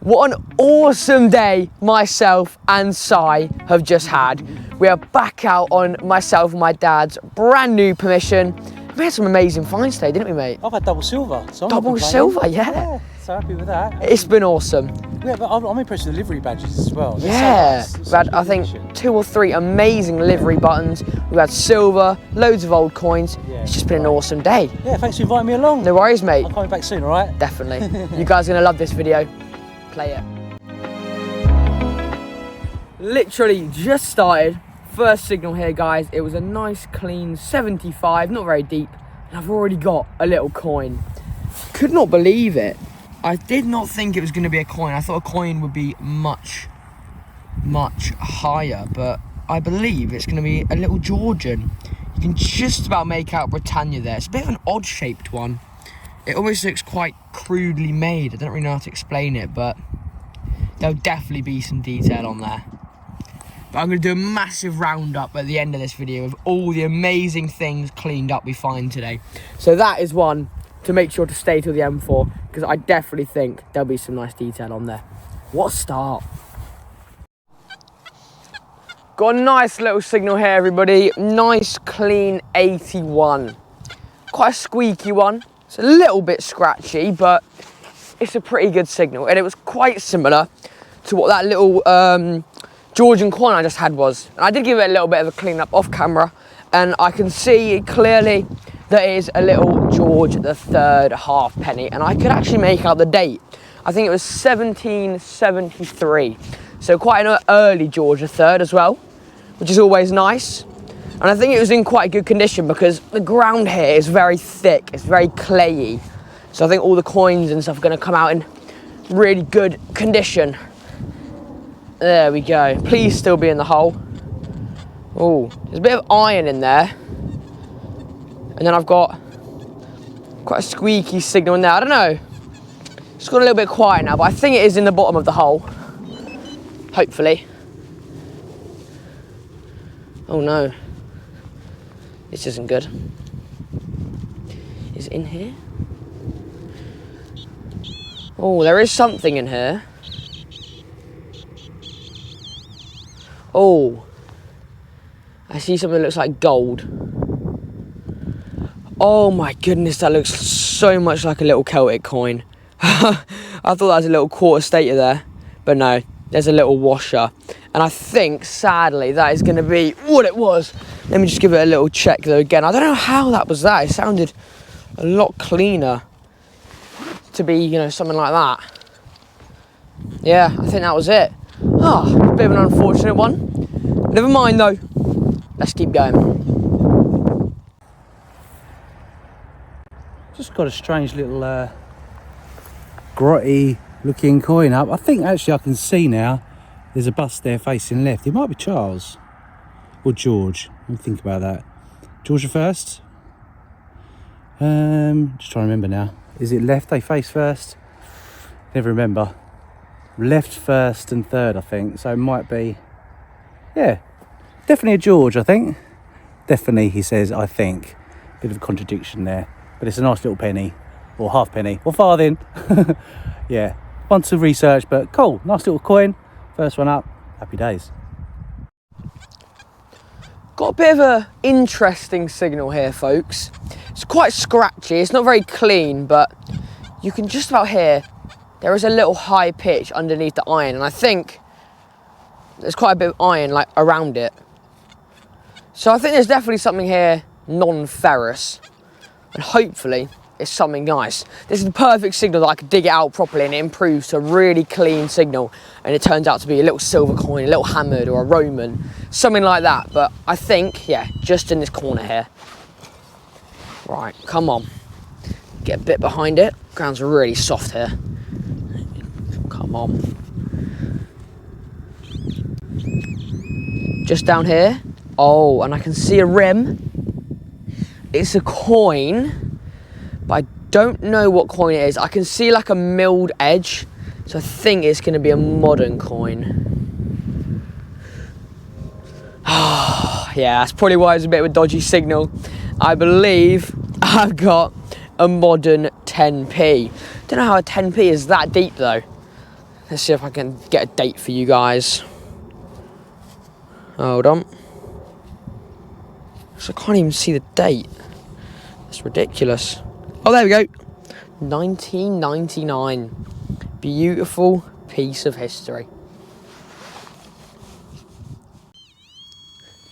What an awesome day myself and Si have just had. We are back out on myself and my dad's brand new permission. We had some amazing finds today, didn't we, mate? I've had double silver. So double silver, yeah. So happy with that. It's been awesome. Yeah, but I'm impressed with the livery badges as well. Yeah, so nice. we've had, I think, 2 or 3 amazing livery buttons. We've had silver, loads of old coins. Yeah, it's just been an awesome day. Yeah, thanks for inviting me along. No worries, mate. I'm coming back soon, all right? Definitely. You guys are going to love this video. Play it. Literally just started. First signal here, guys. It was a nice, clean 75, not very deep. And I've already got a little coin. Could not believe it. I did not think it was going to be a coin. I thought a coin would be much, much higher. But I believe it's going to be a little Georgian. You can just about make out Britannia there. It's a bit of an odd-shaped one. It almost looks quite crudely made. I don't really know how to explain it, but there'll definitely be some detail on there. But I'm going to do a massive roundup at the end of this video of all the amazing things cleaned up we find today. So that is one to make sure to stay till the end for, because I definitely think there'll be some nice detail on there. What a start. Got a nice little signal here, everybody. Nice, clean 81. Quite a squeaky one. It's a little bit scratchy, but it's a pretty good signal. And it was quite similar to what that little Georgian coin I just had was. And I did give it a little bit of a clean up off camera, and I can see clearly that it is a little George the third halfpenny, and I could actually make out the date. I think it was 1773. So quite an early George the third as well, which is always nice. And I think it was in quite good condition because the ground here is very thick, it's very clayey. So I think all the coins and stuff are gonna come out in really good condition. There we go. Please still be in the hole. Oh, there's a bit of iron in there. And then I've got quite a squeaky signal in there. I don't know. It's got a little bit quiet now, but I think it is in the bottom of the hole. Hopefully. Oh no. This isn't good. Is it in here? Oh, there is something in here. Oh. I see something that looks like gold. Oh my goodness, that looks so much like a little Celtic coin. I thought that was a little quarter stater there, but no, there's a little washer. And I think, sadly, that is going to be what it was. Let me just give it a little check though again. I don't know how that was that. It sounded a lot cleaner to be, you know, something like that. Yeah, I think that was it. Ah, a bit of an unfortunate one. Never mind though. Let's keep going. Just got a strange little grotty looking coin up. I think actually I can see now there's a bust there facing left. It might be Charles or George. Let me think about that. George the first. Just trying to remember now. Is it left they face first? Never remember. Left first and third, I think. So it might be, yeah, definitely a George, I think. Definitely, he says, I think. Bit of a contradiction there. But it's a nice little penny, or half penny, or farthing. Yeah, one to research, but cool. Nice little coin. First one up. Happy days. Got a bit of a interesting signal here, folks. It's quite scratchy. It's not very clean, but you can just about hear there is a little high pitch underneath the iron, and I think there's quite a bit of iron like around it. So I think there's definitely something here non-ferrous. And hopefully it's something nice. This is the perfect signal that I could dig it out properly and it improves to a really clean signal, and it turns out to be a little silver coin, a little hammered or a Roman, something like that. But I think, yeah, just in this corner here. Right, come on. Get a bit behind it. Ground's really soft here. Come on. Just down here. Oh, and I can see a rim. It's a coin, but I don't know what coin it is. I can see like a milled edge, so I think it's going to be a modern coin. Yeah, that's probably why it's a bit of a dodgy signal. I believe I've got a modern 10p. Don't know how a 10p is that deep though. Let's see if I can get a date for you guys. Hold on. So I can't even see the date. It's ridiculous. Oh, there we go. 1999. Beautiful piece of history.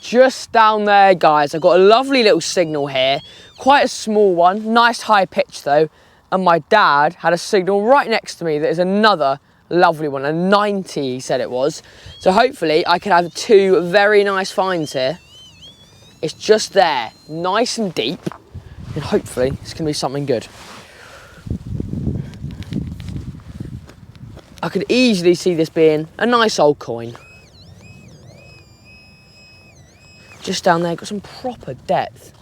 Just down there, guys, I've got a lovely little signal here. Quite a small one. Nice high pitch, though. And my dad had a signal right next to me that is another lovely one. A 90, he said it was. So hopefully I can have 2 very nice finds here. It's just there, nice and deep. And hopefully it's going to be something good. I could easily see this being a nice old coin. Just down there, got some proper depth.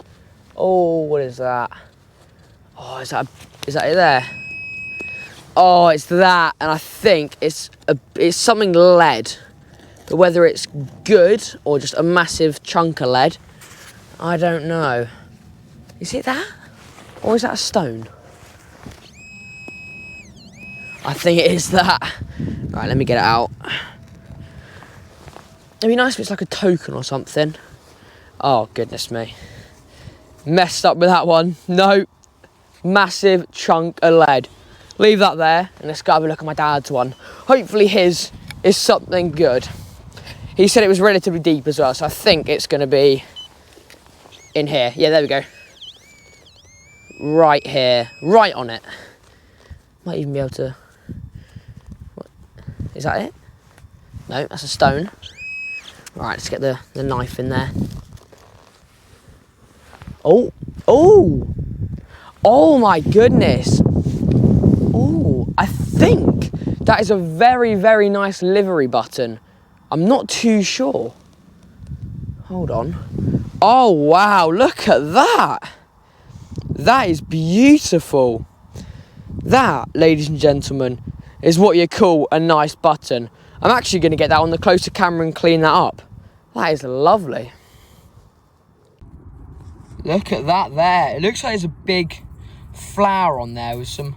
Oh, what is that? Oh, is that it there? Oh, it's that, and I think it's something lead. But whether it's good or just a massive chunk of lead, I don't know. Is it that? Or is that a stone? I think it is that. Right, let me get it out. It'd be nice if it's like a token or something. Oh, goodness me. Messed up with that one. No. Massive chunk of lead. Leave that there, and let's go have a look at my dad's one. Hopefully his is something good. He said it was relatively deep as well, so I think it's going to be in here. Yeah, there we go. Right here. Right on it. Might even be able to... What? Is that it? No, that's a stone. Right, let's get the knife in there. Oh, oh, oh my goodness. Oh, I think that is a very, very nice livery button. I'm not too sure. Hold on. Oh, wow, look at that. That is beautiful. That, ladies and gentlemen, is what you call a nice button. I'm actually going to get that on the closer camera and clean that up. That is lovely. Look at that there. It looks like there's a big flower on there with some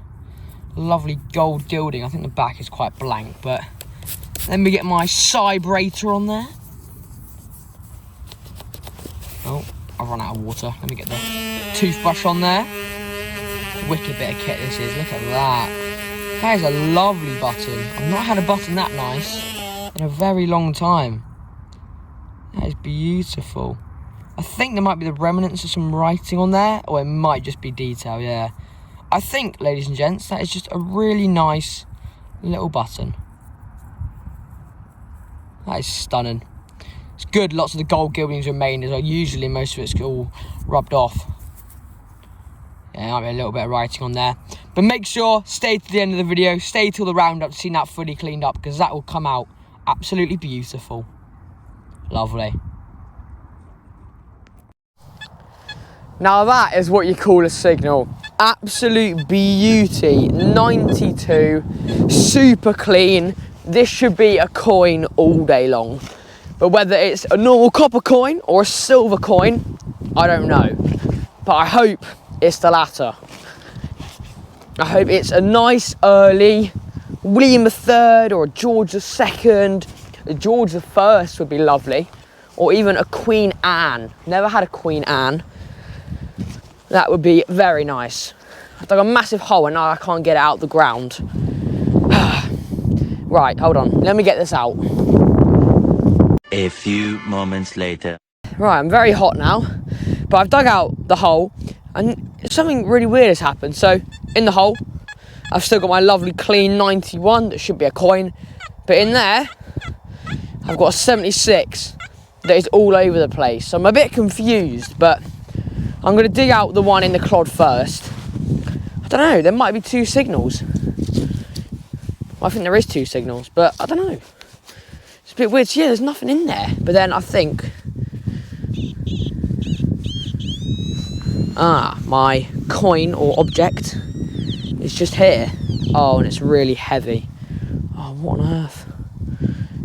lovely gold gilding. I think the back is quite blank, but let me get my cybrator on there. Oh, I've run out of water. Let me get the toothbrush on there. Wicked bit of kit this is. Look at that. That is a lovely button. I've not had a button that nice in a very long time. That is beautiful. I think there might be the remnants of some writing on there, or it might just be detail, yeah. I think, ladies and gents, that is just a really nice little button. That is stunning. It's good, lots of the gold gildings remain as well. Usually most of it's all rubbed off. Yeah, might be a little bit of writing on there. But make sure, stay to the end of the video, stay till the roundup to see that fully cleaned up, because that will come out absolutely beautiful. Lovely. Now that is what you call a signal. Absolute beauty. 92. Super clean. This should be a coin all day long. But whether it's a normal copper coin or a silver coin, I don't know. But I hope it's the latter. I hope it's a nice early William III or a George II. A George I would be lovely. Or even a Queen Anne. Never had a Queen Anne. That would be very nice. I've dug a massive hole and now I can't get it out the ground. Right, hold on. Let me get this out. A few moments later. Right, I'm very hot now. But I've dug out the hole and something really weird has happened. So, in the hole, I've still got my lovely clean 91 that should be a coin. But in there, I've got a 76 that is all over the place. So I'm a bit confused, but I'm going to dig out the one in the clod first. I don't know, there might be 2 signals. Well, I think there is 2 signals, but I don't know. It's a bit weird. So yeah, there's nothing in there. But then I think... my coin or object is just here. Oh, and it's really heavy. Oh, what on earth?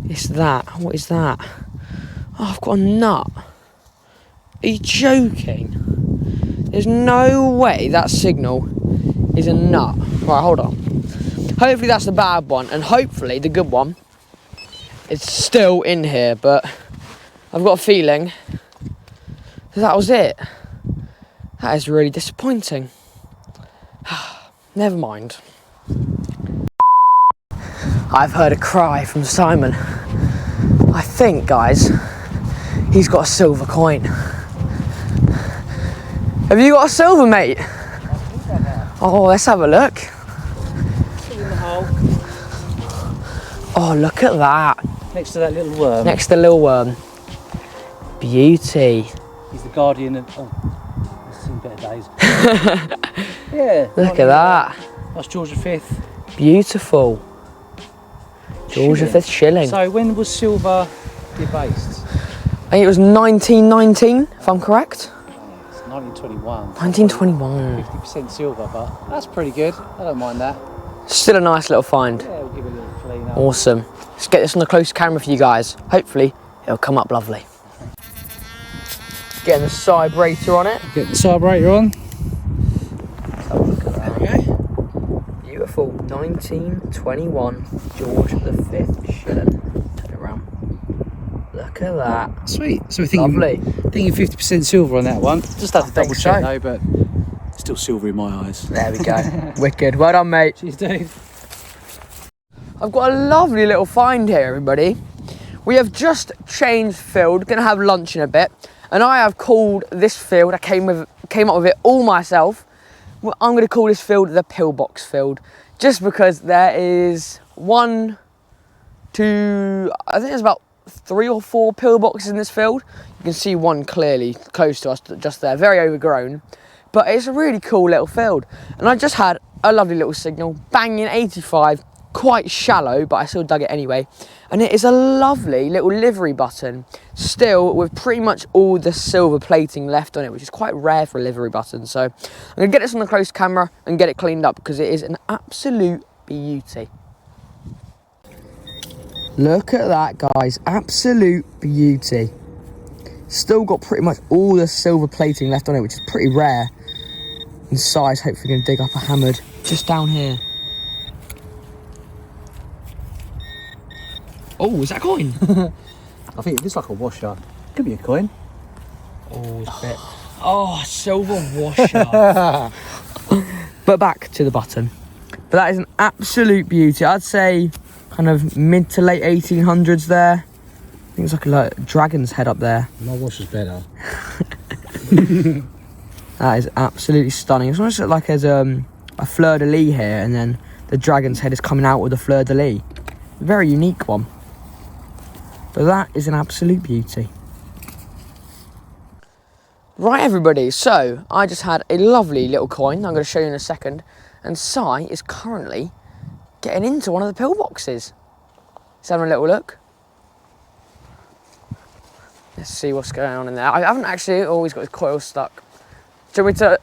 It's that. What is that? Oh, I've got a nut. Are you joking? There's no way that signal is a nut. Right, hold on. Hopefully that's the bad one, and hopefully the good one is still in here, but I've got a feeling that was it. That is really disappointing. Never mind. I've heard a cry from Simon. I think, guys, he's got a silver coin. Have you got a silver, mate? Oh, let's have a look. Oh, look at that. Next to that little worm. Next to the little worm. Beauty. He's the guardian of... Oh, he's seen better days. Yeah. Look at that. That's George V. Beautiful. George V shilling. So when was silver debased? I think it was 1919, if I'm correct. It's 1921. 1921. 50% silver, but that's pretty good. I don't mind that. Still a nice little find. Yeah, we'll give it a little clean up. Awesome. Let's get this on the close camera for you guys. Hopefully, it'll come up lovely. Getting the vibrator on it. Get the vibrator on. Oh, look at that. There we go. Beautiful. 1921 George V shilling. Turn it around. Look at that. Sweet. So we're thinking, Lovely. thinking 50% silver on that one. Just have to double check so. though, but still silver in my eyes. There we go. Wicked. Well done, mate. Cheers, Dave. I've got a lovely little find here, everybody. We have just changed field. Gonna have lunch in a bit, and I have called this field. I came up with it all myself. Well, I'm gonna call this field the Pillbox Field, just because there is one, two. I think there's about 3 or 4 pillboxes in this field. You can see one clearly close to us, just there, very overgrown. But it's a really cool little field. And I just had a lovely little signal, banging 85, quite shallow, but I still dug it anyway. And it is a lovely little livery button, still with pretty much all the silver plating left on it, which is quite rare for a livery button. So I'm gonna get this on the close camera and get it cleaned up, because it is an absolute beauty. Look at that, guys, absolute beauty. Still got pretty much all the silver plating left on it, which is pretty rare in size. Hopefully gonna dig up a hammered just down here. Oh, is that a coin? I think it looks like a washer. Could be a coin. Oh, it's a bit. Oh, silver washer. But back to the button. But that is an absolute beauty. I'd say kind of mid to late 1800s there. I think it's like a dragon's head up there. My washer's better. That is absolutely stunning. It's almost like there's a fleur-de-lis here, and then the dragon's head is coming out with the fleur-de-lis. Very unique one. But that is an absolute beauty. Right, everybody, so I just had a lovely little coin I'm going to show you in a second, and Si is currently getting into one of the pillboxes. Let's have a little look. Let's see what's going on in there. I haven't actually always got his coil stuck. Do you want me to...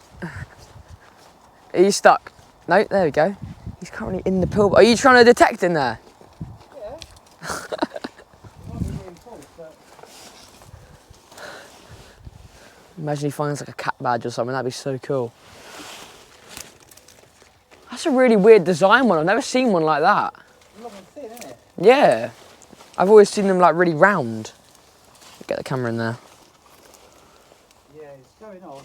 Are you stuck? No, there we go. He's currently in the pillbox. Are you trying to detect in there? Yeah. Imagine he finds like a cat badge or something. That'd be so cool. That's a really weird design one. I've never seen one like that. Long and thin, isn't it? Yeah. I've always seen them like really round. Get the camera in there. Yeah, it's going on.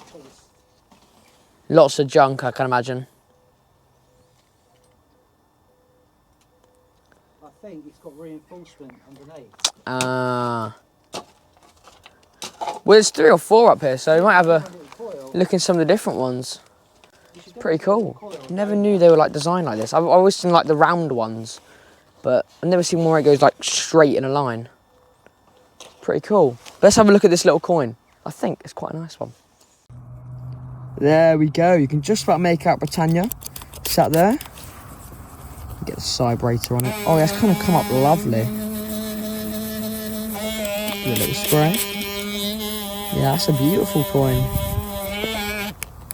Lots of junk, I can imagine. I think it's got reinforcement underneath. Well, there's 3 or 4 up here, so we might have a look in some of the different ones. Pretty cool. Never knew they were like designed like this. I've always seen like the round ones, but I've never seen one where it goes like straight in a line. Pretty cool. Let's have a look at this little coin. I think it's quite a nice one. There we go. You can just about make out Britannia. Sat there. Get the vibrator on it. Oh, that's kind of come up lovely. Do a little spray. Yeah, that's a beautiful coin.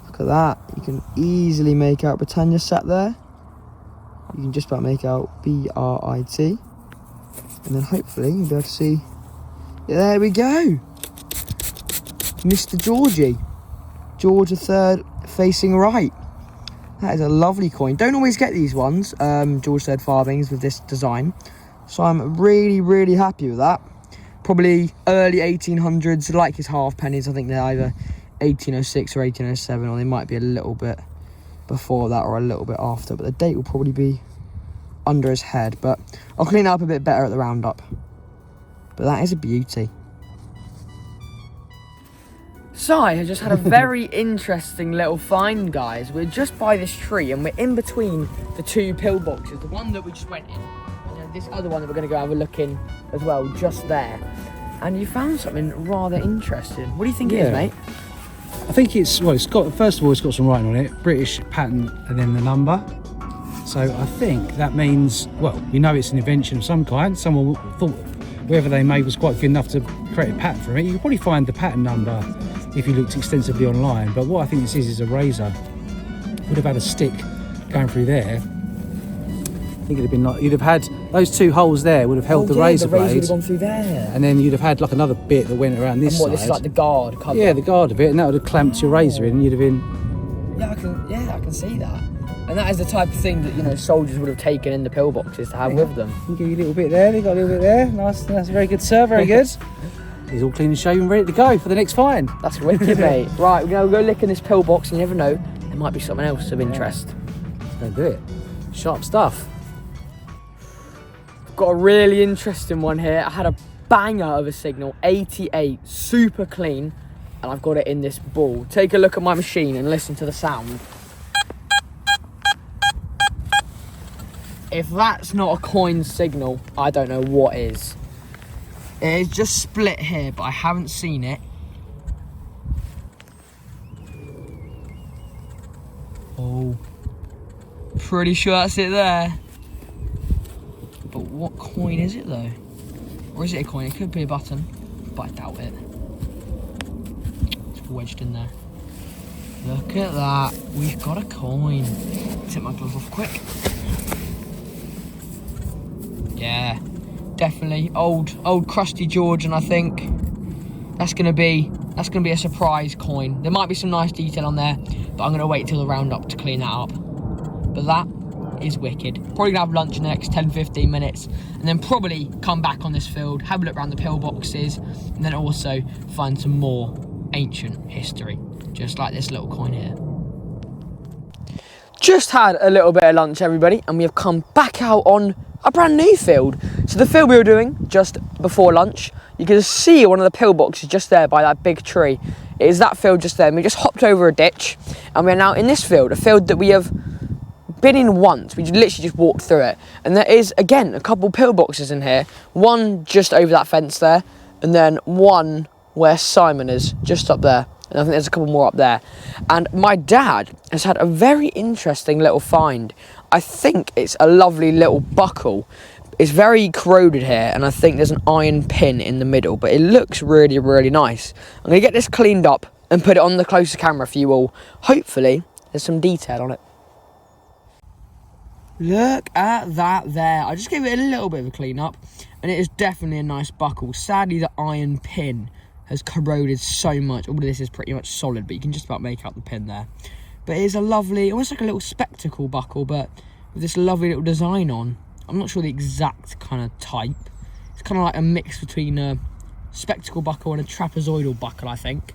Look at that. You can easily make out Britannia sat there. You can just about make out B-R-I-T. And then hopefully you'll be able to see. Yeah, there we go. Mr. Georgie. George III facing right. That is a lovely coin. Don't always get these ones, George said Farthings with this design. So I'm really, really happy with that. Probably early 1800s, like his half pennies. I think they're either 1806 or 1807, or they might be a little bit before that or a little bit after. But the date will probably be under his head. But I'll clean it up a bit better at the roundup. But that is a beauty. Si has just had a very interesting little find, guys. We're just by this tree and we're in between the two pillboxes. The one that we just went in, and then this other one that we're going to go have a look in as well, just there. And you found something rather interesting. What do you think it is, mate? I think it's, well, it's got, first of all, it's got some writing on it, British patent and then the number. So I think that means, well, we know it's an invention of some kind. Someone thought whoever they made was quite good enough to create a patent for it. You could probably find the patent number if you looked extensively online. But what I think this is a razor. Would have had a stick going through there. I think it'd have been like, you'd have had those two holes there would have held the razor blade. Would have gone through there. And then you'd have had like another bit that went around this side. This is like the guard cover. Yeah, the guard of it, and that would have clamped your razor in, and you'd have been. Yeah, I can see that. And that is the type of thing that, you know, soldiers would have taken in the pillboxes to have with them. You give you a little bit there. They got a little bit there. Nice. That's very good, sir. Very good. He's all clean and shaven, ready to go for the next find. That's wicked, mate. Right, we're going to go lick in this pillbox, and you never know, there might be something else of interest. Don't do it. Sharp stuff. I've got a really interesting one here. I had a banger of a signal, 88, super clean, and I've got it in this ball. Take a look at my machine and listen to the sound. If that's not a coin signal, I don't know what is. It is just split here, but I haven't seen it. Oh, pretty sure that's it there. But what coin is it though? Or is it a coin? It could be a button, but I doubt it. It's wedged in there. Look at that, we've got a coin. Take my gloves off quick. Yeah, definitely old crusty Georgian. I think that's gonna be a surprise coin. There might be some nice detail on there, but I'm gonna wait till the roundup to clean that up. But that is wicked. Probably gonna have lunch in the next 10-15 minutes, and then probably come back on this field, have a look around the pillboxes, and then also find some more ancient history, just like this little coin here. Just had a little bit of lunch, everybody, and we have come back out on a brand new field. So the field we were doing just before lunch, you can see one of the pillboxes just there by that big tree. It is that field just there, and we just hopped over a ditch, and we're now in this field, a field that we have been in once. We literally just walked through it, and there is again a couple pillboxes in here, one just over that fence there, and then one where Simon is, just up there. And I think there's a couple more up there. And my dad has had a very interesting little find. I think it's a lovely little buckle. It's very corroded here, and I think there's an iron pin in the middle, but it looks really, really nice. I'm going to get this cleaned up and put it on the closer camera for you all. Hopefully, there's some detail on it. Look at that there. I just gave it a little bit of a clean up, and it is definitely a nice buckle. Sadly, the iron pin has corroded so much. All of this is pretty much solid, but you can just about make out the pin there. But it is a lovely, almost like a little spectacle buckle, but with this lovely little design on. I'm not sure the exact kind of type. It's kind of like a mix between a spectacle buckle and a trapezoidal buckle, I think.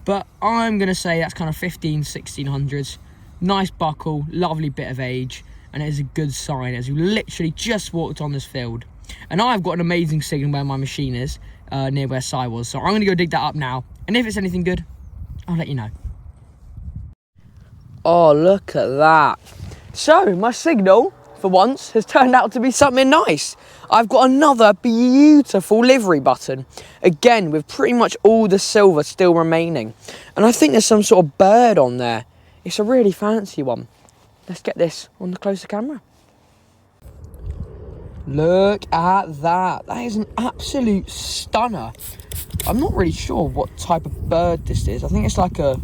But I'm going to say that's kind of 1600s. Nice buckle, lovely bit of age, and it is a good sign as we literally just walked on this field. And I've got an amazing signal where my machine is, near where Si was. So I'm going to go dig that up now. And if it's anything good, I'll let you know. Oh, look at that. So, my signal, for once, has turned out to be something nice. I've got another beautiful livery button. Again, with pretty much all the silver still remaining. And I think there's some sort of bird on there. It's a really fancy one. Let's get this on the closer camera. Look at that. That is an absolute stunner. I'm not really sure what type of bird this is. I think it's like a,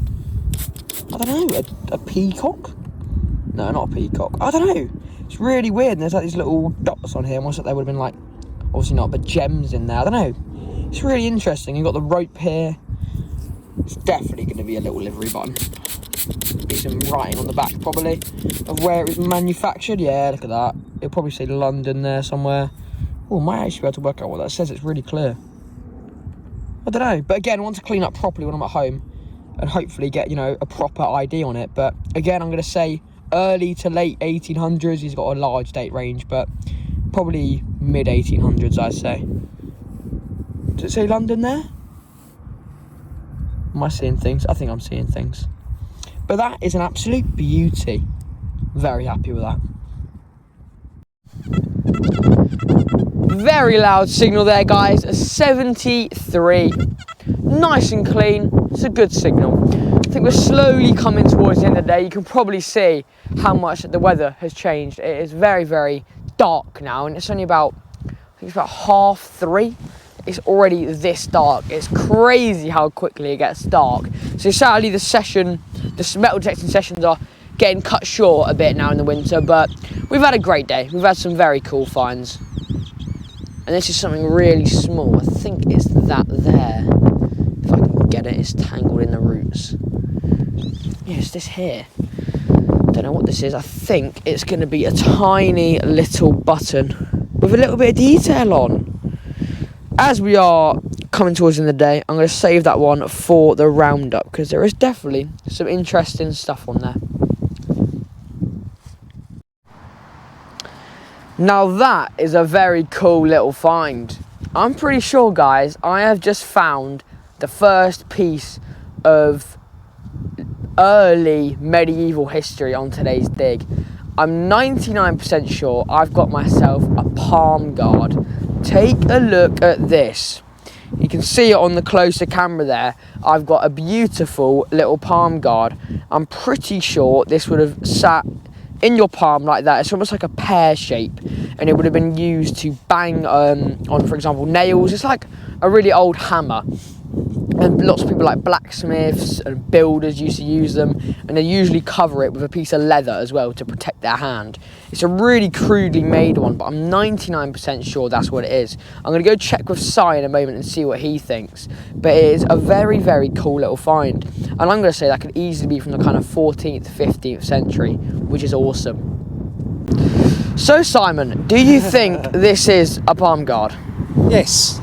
I don't know, a peacock? No, not a peacock. I don't know. It's really weird. And there's like these little dots on here. Almost like they would have been like, obviously not, but gems in there. I don't know. It's really interesting. You've got the rope here. It's definitely going to be a little livery button. Be some writing on the back probably of where it was manufactured. Yeah, look at that. It'll probably say London there somewhere. Oh, might actually be able to work out what that says. It's really clear. I don't know. But again, I want to clean up properly when I'm at home and hopefully get, you know, a proper ID on it. But again, I'm going to say early to late 1800s. He's got a large date range, but probably mid 1800s, I'd say. Does it say London there? Am I seeing things? I think I'm seeing things. But that is an absolute beauty. Very happy with that. Very loud signal there, guys. A 73. Nice and clean. It's a good signal. I think we're slowly coming towards the end of the day. You can probably see how much the weather has changed. It is very, very dark now, and it's only about, I think it's about 3:30. It's already this dark. It's crazy how quickly it gets dark. So sadly the metal detecting sessions are getting cut short a bit now in the winter, but we've had a great day. We've had some very cool finds. And this is something really small. I think it's that there. If I can get it, it's tangled in the roots. Yeah, it's this here. Don't know what this is. I think it's going to be a tiny little button with a little bit of detail on. As we are coming towards the end of the day, I'm going to save that one for the roundup because there is definitely some interesting stuff on there. Now that is a very cool little find. I'm pretty sure, guys, I have just found the first piece of early medieval history on today's dig. I'm 99% sure I've got myself a palm guard. Take a look at this. You can see it on the closer camera there. I've got a beautiful little palm guard. I'm pretty sure this would have sat in your palm like that. It's almost like a pear shape, and it would have been used to bang on, for example, nails. It's like a really old hammer. And lots of people like blacksmiths and builders used to use them, and they usually cover it with a piece of leather as well to protect their hand. It's a really crudely made one, but I'm 99% sure that's what it is. I'm going to go check with Si in a moment and see what he thinks. But it is a very, very cool little find. And I'm going to say that could easily be from the kind of 14th, 15th century, which is awesome. So Simon, do you think this is a palm guard? Yes.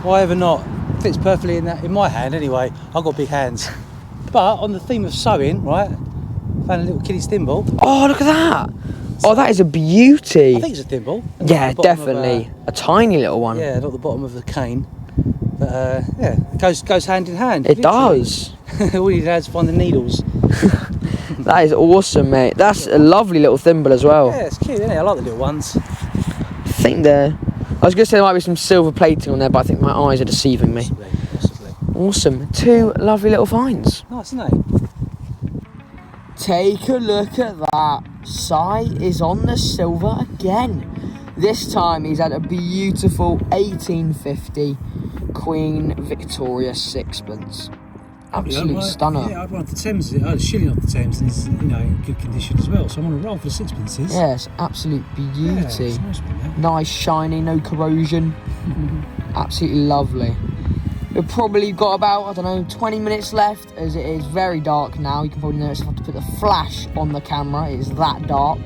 Why ever not? Fits perfectly in my hand anyway. I've got big hands. But on the theme of sewing, right, found a little kiddie's thimble. Oh, look at that. Oh, that is a beauty. I think it's a thimble. Yeah, definitely. A tiny little one. Yeah, not the bottom of the cane. But yeah, it goes hand in hand. It does. All you need is to find the needles. That is awesome, mate. That's a lovely little thimble as well. Yeah, it's cute, isn't it? I like the little ones. I think I was going to say there might be some silver plating on there, but I think my eyes are deceiving me. Possibly. Awesome. Two lovely little finds. Nice, isn't it? Take a look at that. Si is on the silver again. This time he's had a beautiful 1850 Queen Victoria sixpence. Absolute stunner. Yeah, I'd run off the Thames. I was shilling off the Thames, and it's, you know, in good condition as well. So I'm on a roll for sixpences. Yes, absolute beauty. Yeah, it's a nice one, yeah. Nice, shiny, no corrosion. Absolutely lovely. We've probably got about, I don't know, 20 minutes left, as it is very dark now. You can probably notice I have to put the flash on the camera. It is that dark.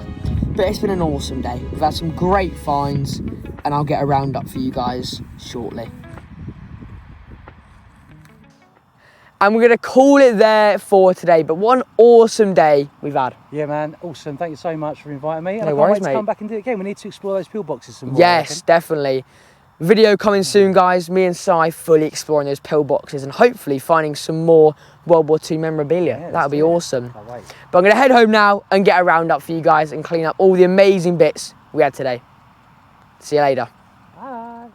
But it's been an awesome day. We've had some great finds, and I'll get a roundup for you guys shortly. And we're going to call it there for today. But what an awesome day we've had. Yeah, man. Awesome. Thank you so much for inviting me. And No I can't worries, wait to mate. come back and do it again. We need to explore those pillboxes some more. Yes, definitely. Video coming soon, guys. Me and Si fully exploring those pillboxes and hopefully finding some more World War II memorabilia. Yeah, That would be awesome. Can't wait. But I'm going to head home now and get a roundup for you guys and clean up all the amazing bits we had today. See you later. Bye.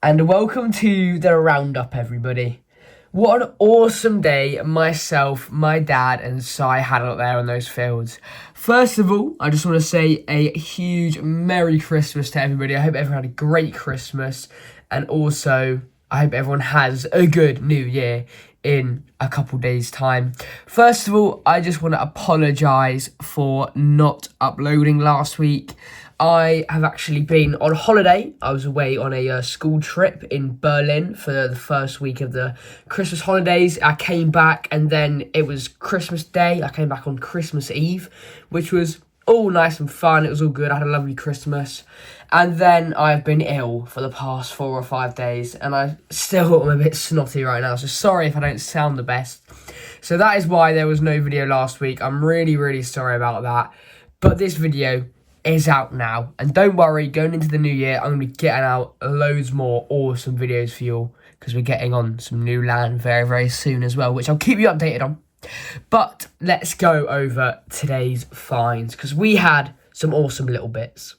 And welcome to the roundup, everybody. What an awesome day myself, my dad and Si had out there on those fields. First of all, I just want to say a huge Merry Christmas to everybody. I hope everyone had a great Christmas. And also, I hope everyone has a good New Year. in a couple days' time. First of all, I just want to apologise for not uploading last week. I have actually been on holiday. I was away on a school trip in Berlin for the first week of the Christmas holidays. I came back and then it was Christmas Day. I came back on Christmas Eve, which was all nice and fun. It was all good. I had a lovely Christmas. And then I've been ill for the past 4 or 5 days, and I still am a bit snotty right now, so sorry if I don't sound the best. So that is why there was no video last week. I'm really, really sorry about that. But this video is out now. And don't worry, going into the new year, I'm going to be getting out loads more awesome videos for you all, because we're getting on some new land very, very soon as well, which I'll keep you updated on. But let's go over today's finds, because we had some awesome little bits.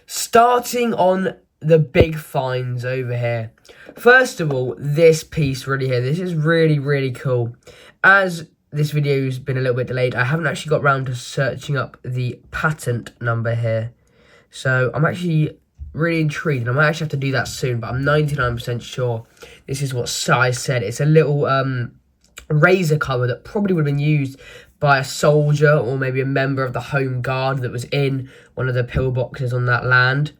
Starting on the big finds over here. First of all, this piece really here. This is really, really cool. As this video has been a little bit delayed, I haven't actually got around to searching up the patent number here. So I'm actually really intrigued, and I might actually have to do that soon, but I'm 99% sure this is what Sai said. It's a little razor cover that probably would have been used by a soldier or maybe a member of the Home Guard that was in one of the pillboxes on that land,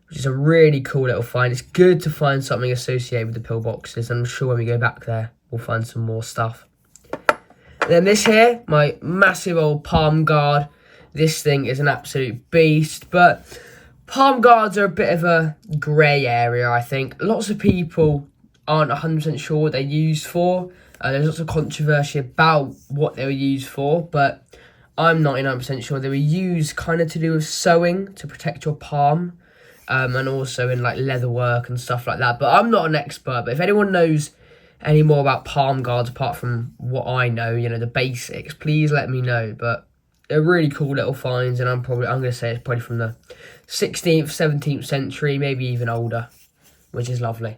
which is a really cool little find. It's good to find something associated with the pillboxes, and I'm sure when we go back there, we'll find some more stuff. And then this here, my massive old palm guard. This thing is an absolute beast, but palm guards are a bit of a grey area, I think. Lots of people aren't 100% sure what they're used for. There's lots of controversy about what they were used for, but I'm 99% sure they were used kind of to do with sewing, to protect your palm, and also in like leather work and stuff like that. But I'm not an expert, but if anyone knows any more about palm guards apart from what I know, you know, the basics, please let me know. But they're really cool little finds, and I'm going to say it's probably from the 16th, 17th century, maybe even older, which is lovely.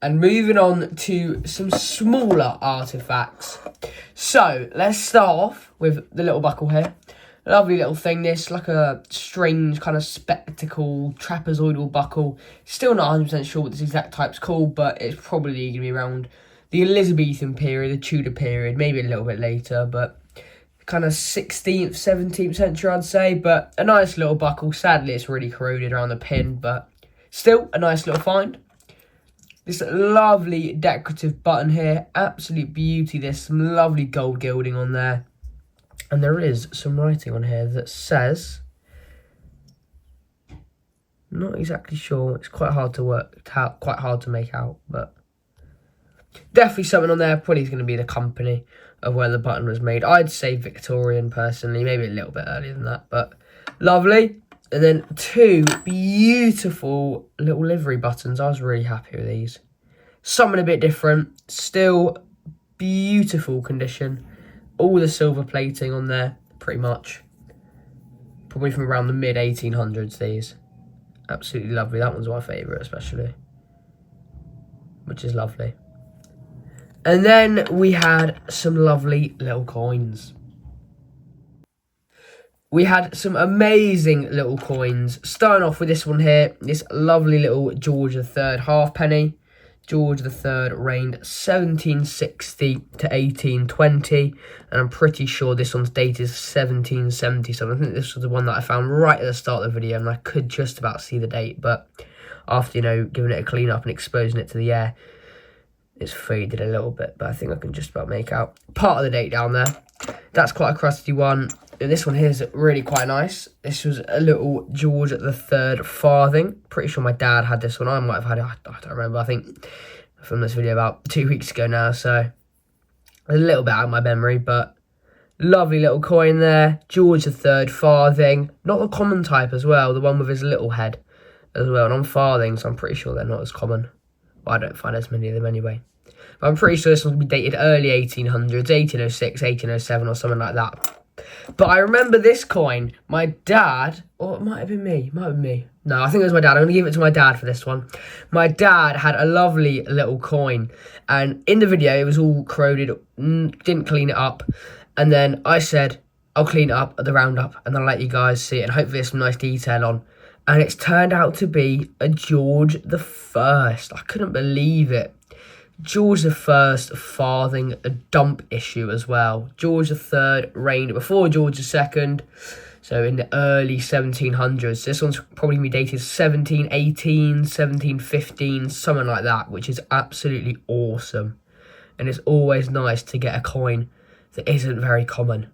And moving on to some smaller artefacts. So, let's start off with the little buckle here. Lovely little thing, this, like a strange kind of spectacle, trapezoidal buckle. Still not 100% sure what this exact type's called, but it's probably going to be around the Elizabethan period, the Tudor period, maybe a little bit later, but kind of 16th, 17th century, I'd say. But a nice little buckle. Sadly, it's really corroded around the pin, but still a nice little find. This lovely decorative button here, absolute beauty. There's some lovely gold gilding on there. And there is some writing on here that says, not exactly sure, it's quite hard to work out, quite hard to make out, but definitely something on there. Probably is going to be the company of where the button was made. I'd say Victorian personally, maybe a little bit earlier than that, but lovely. And then 2 beautiful little livery buttons. I was really happy with these. Something a bit different. Still beautiful condition. All the silver plating on there, pretty much. Probably from around the mid-1800s, these. Absolutely lovely. That one's my favourite, especially. Which is lovely. And then we had some lovely little coins. We had some amazing little coins. Starting off with this one here. This lovely little George III halfpenny. George III reigned 1760 to 1820. And I'm pretty sure this one's dated 1777. I think this was the one that I found right at the start of the video. And I could just about see the date. But after, you know, giving it a clean up and exposing it to the air, it's faded a little bit. But I think I can just about make out part of the date down there. That's quite a crusty one. And this one here is really quite nice. This was a little George III farthing. Pretty sure my dad had this one. I might have had it. I don't remember. I think I filmed this video about 2 weeks ago now. So a little bit out of my memory. But lovely little coin there. George III farthing. Not the common type as well. The one with his little head as well. And on farthings, I'm pretty sure they're not as common. Well, I don't find as many of them anyway. But I'm pretty sure this one will be dated early 1800s. 1806, 1807 or something like that. But I remember this coin, my dad, or it might have been me, No, I think it was my dad. I'm going to give it to my dad for this one. My dad had a lovely little coin. And in the video, it was all corroded, didn't clean it up. And then I said, I'll clean it up at the roundup and I'll let you guys see it. And hopefully there's some nice detail on. And it's turned out to be a George the First. I couldn't believe it. George the First farthing a dump issue as well. George the Third reigned before George the Second, so in the early 1700s. This one's probably going to be dated 1718, 1715, something like that, which is absolutely awesome. And it's always nice to get a coin that isn't very common,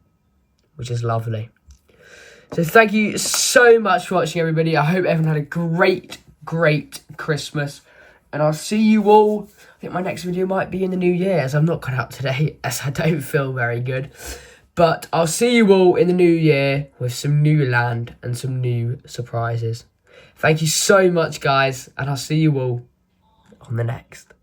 which is lovely. So thank you so much for watching, everybody. I hope everyone had a great Christmas. And I'll see you all. I think my next video might be in the new year, as I'm not cut out today, as I don't feel very good. But I'll see you all in the new year with some new land and some new surprises. Thank you so much, guys. And I'll see you all on the next.